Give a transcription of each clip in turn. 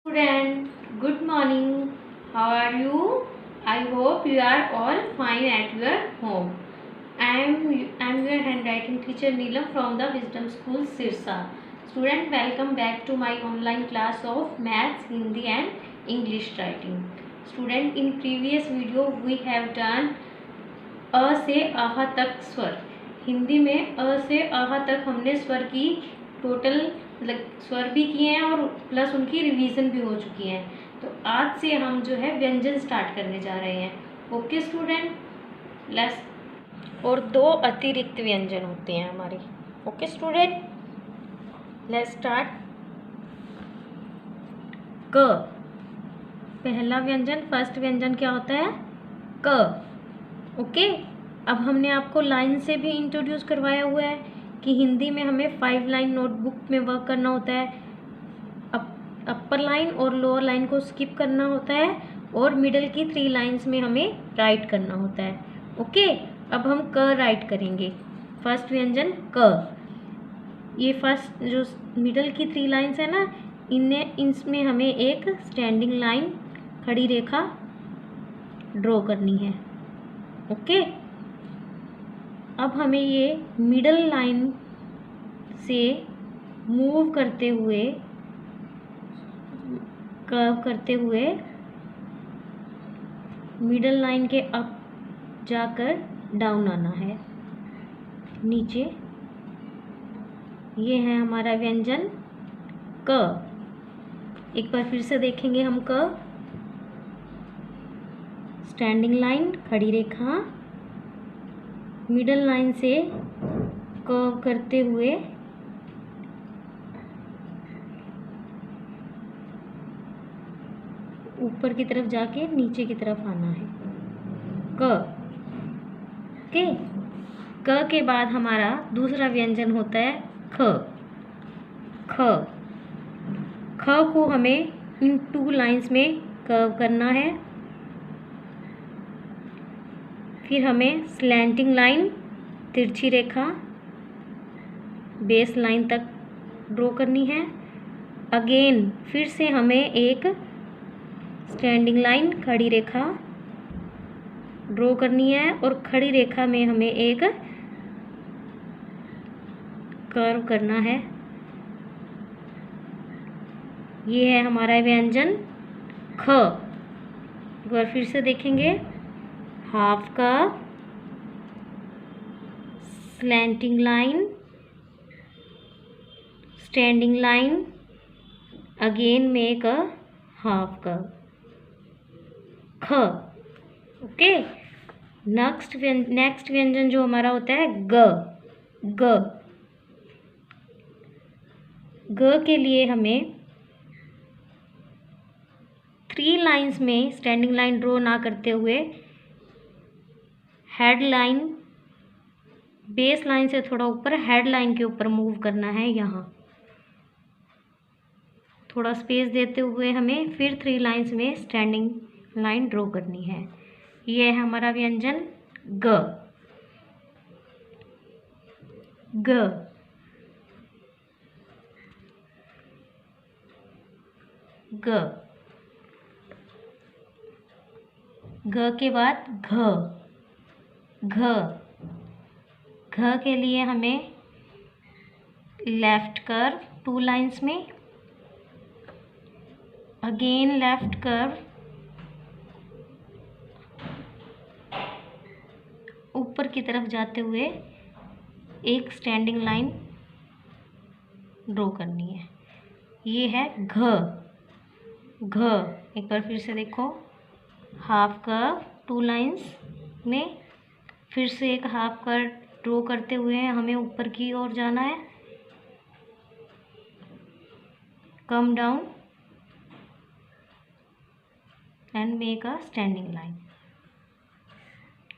Student, good morning. How are you? I hope you are all fine at your home. I am your handwriting teacher Neelam from the Wisdom School Sirsa. Student, welcome back to my online class of Maths, Hindi and English writing. Student, in previous video we have done अ से आहा तक स्वर. हिंदी में अ से आहा तक हमने स्वर की टोटल स्वर भी किए हैं और प्लस उनकी रिवीजन भी हो चुकी है. तो आज से हम जो है व्यंजन स्टार्ट करने जा रहे हैं. Okay student, let's. और 2 अतिरिक्त व्यंजन होते हैं हमारे. Okay student, let's start. क. पहला व्यंजन, फर्स्ट व्यंजन क्या होता है? क. ओके. अब हमने आपको लाइन से भी इंट्रोड्यूस करवाया हुआ है कि हिंदी में हमें 5 लाइन नोटबुक में वर्क करना होता है. अपर लाइन और लोअर लाइन को स्किप करना होता है और मिडल की 3 लाइंस में हमें राइट करना होता है. ओके. अब हम क राइट करेंगे. फर्स्ट व्यंजन क. ये फर्स्ट जो मिडल की 3 लाइंस है ना, इसमें हमें एक स्टैंडिंग लाइन, खड़ी रेखा ड्रॉ करनी है. ओके. अब हमें ये मिडल लाइन से मूव करते हुए, कर्व करते हुए मिडल लाइन के अप जाकर डाउन आना है, नीचे. ये है हमारा व्यंजन क. एक बार फिर से देखेंगे हम क. स्टैंडिंग लाइन, खड़ी रेखा, मिडल लाइन से कर्व करते हुए ऊपर की तरफ जाके नीचे की तरफ आना है. क. ओके. क के बाद हमारा दूसरा व्यंजन होता है ख. ख. ख को हमें इन 2 लाइंस में कर्व करना है. फिर हमें स्लैंटिंग लाइन, तिरछी रेखा बेस लाइन तक ड्रॉ करनी है. अगेन फिर से हमें एक स्टैंडिंग लाइन, खड़ी रेखा ड्रॉ करनी है और खड़ी रेखा में हमें एक कर्व करना है. ये है हमारा व्यंजन ख. एक बार फिर से देखेंगे. Half curve, slanting line, standing line, again make a half curve. ख. ओके. नेक्स्ट व्यंजन जो हमारा होता है ग. ग. ग के लिए हमें 3 लाइंस में स्टैंडिंग लाइन ड्रॉ ना करते हुए हेड लाइन, बेस लाइन से थोड़ा ऊपर हेड लाइन के ऊपर मूव करना है. यहाँ थोड़ा स्पेस देते हुए हमें फिर 3 लाइंस में स्टैंडिंग लाइन ड्रॉ करनी है. यह है हमारा व्यंजन ग. ग. ग. ग के बाद घ. घ. घ के लिए हमें लेफ्ट कर्व 2 लाइंस में, अगेन लेफ्ट कर्व, ऊपर की तरफ जाते हुए एक स्टैंडिंग लाइन ड्रॉ करनी है. ये है घ. घ. एक बार फिर से देखो. हाफ कर्व 2 लाइंस में, फिर से एक हाफ कर्व ड्रॉ करते हुए हमें ऊपर की ओर जाना है. Come down and make a standing line.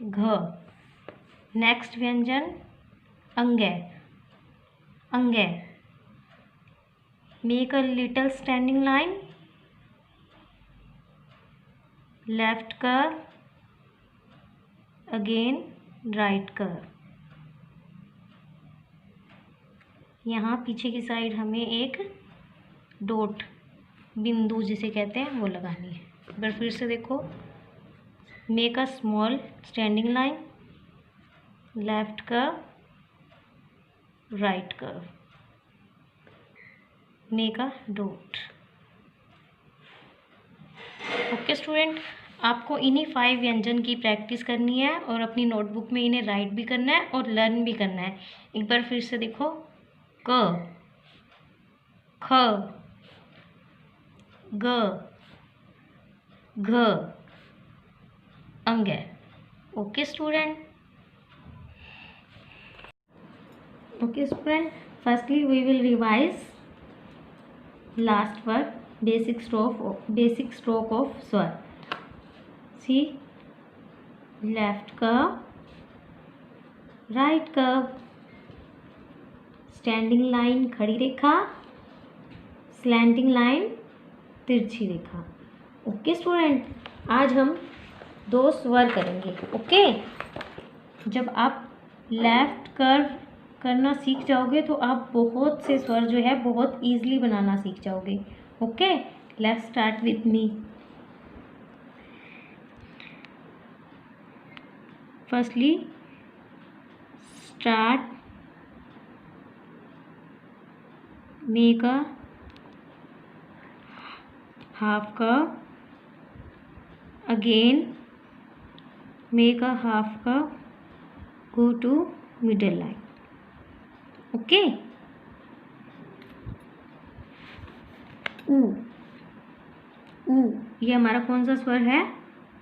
घ. नेक्स्ट व्यंजन अंगै. अंगै. Make a little standing line, left curve, again right curve. यहाँ पीछे की साइड हमें एक डॉट बिंदु जिसे कहते हैं वो लगानी है। एक बार फिर से देखो, make a small standing line, left curve, right curve, make a dot. Okay student, आपको इन्हीं 5 व्यंजन की प्रैक्टिस करनी है और अपनी नोटबुक में इन्हें राइट भी करना है और लर्न भी करना है। एक बार फिर से देखो, क, ख, ग, घ, अंग। Okay student, firstly we will revise last word, basic stroke of स्वर। See, left curve, right curve, standing line खड़ी रेखा, स्लैंटिंग लाइन तिरछी रेखा। ओके स्टूडेंट, आज हम 2 स्वर करेंगे। ओके, जब आप लेफ्ट कर्व करना सीख जाओगे तो आप बहुत से स्वर जो है बहुत ईजिली बनाना सीख जाओगे। Okay, let's start with me. Firstly start, make a half curve, again make a half curve, go to middle line. Okay, ऊ, ऊ, ये हमारा कौन सा स्वर है?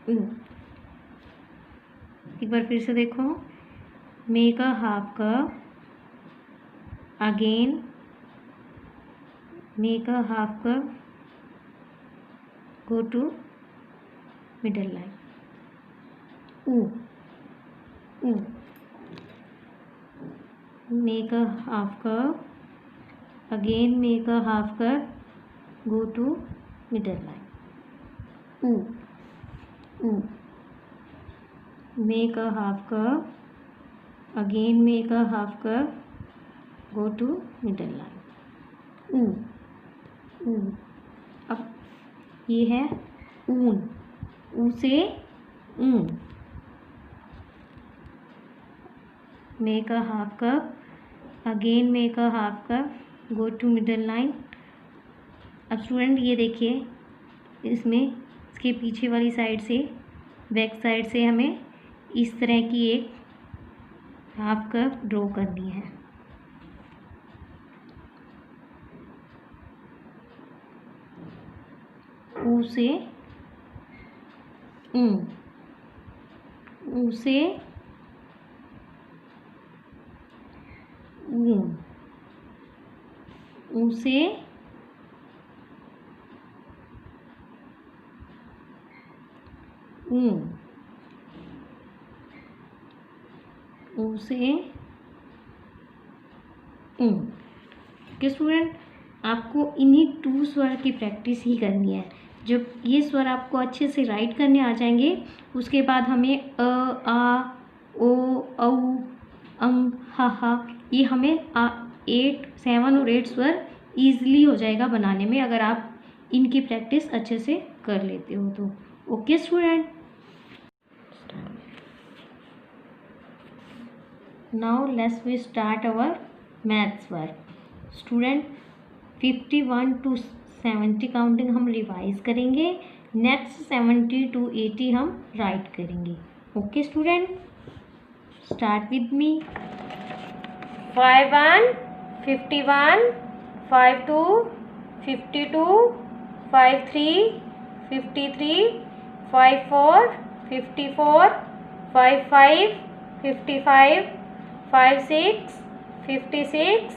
ऊ। एक बार फिर से देखो, make a half curve, again make a half curve, go to middle line. U, U. Make a half curve, again make a half curve, go to middle line. U, U. Make a half curve, again make a half curve, go to middle line. U, U. अब ये है ऊन, ऊ से ऊन। Make a half curve, again make a half curve, go to middle line. अब student ये देखिए, इसमें इसके पीछे वाली साइड से, बैक साइड से हमें इस तरह की एक हाफ कर्व ड्रॉ करनी है। ऊ से ऊ, ऊ से ऊ, ऊ से ऊ, ऊ से ऊ। ओके स्टूडेंट, आपको इन्हीं 2 स्वर की प्रैक्टिस ही करनी है। जब ये स्वर आपको अच्छे से राइट करने आ जाएंगे, उसके बाद हमें अ, आ, ओ, औ, अं, हा, ये हमें 8, 7 और 8 स्वर ईजिली हो जाएगा बनाने में, अगर आप इनकी प्रैक्टिस अच्छे से कर लेते हो तो। Okay student, now let's we start our maths work. Student, 51 to 70 counting हम रिवाइज करेंगे, नेक्स्ट 70 to 80 हम राइट करेंगे। Okay student, start with me. 51, 51, 52, 52, 53, 53, 54, 54, 55, 55, 56, 56,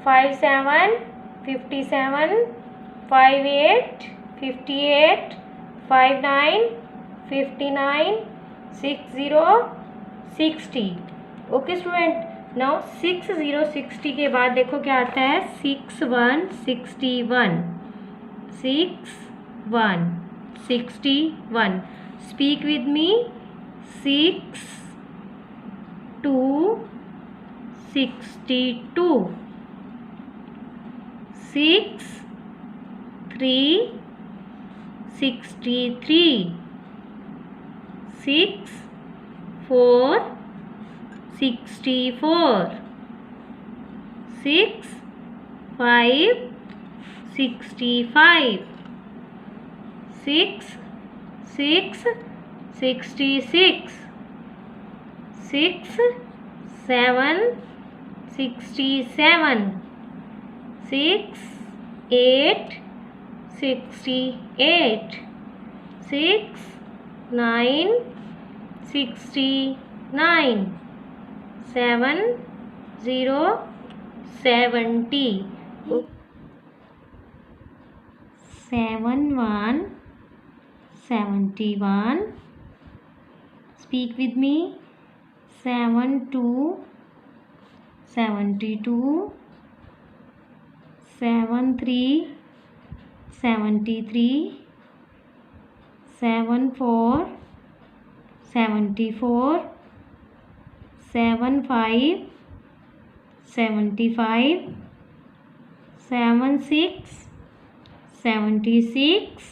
57, 57, 58, 58, 59, 59, 60, 60। Okay student, now 60, 60 के बाद देखो क्या आता है, 61, 61, 61, 61। Speak with me, 6, 2, 62, 6, 3 63, 6 4 64, 6 5 65, 6 6 66, 6 7 67, 6 8 68, 6 9 69, 7 0 70, 7 1 71. Speak with me. 7 2 72, 7 3 73, 7 4 74, 7 5 75, 7 6 76,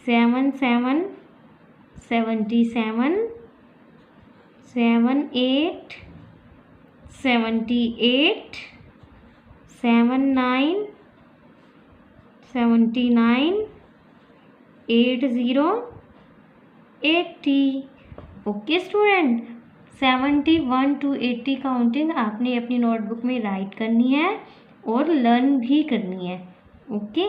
7 7 77, 7 8 78, 7 9 79, 8 0 80. Okay student, 71 to 80 counting आपने अपनी नोटबुक में राइट करनी है और लर्न भी करनी है. ओके.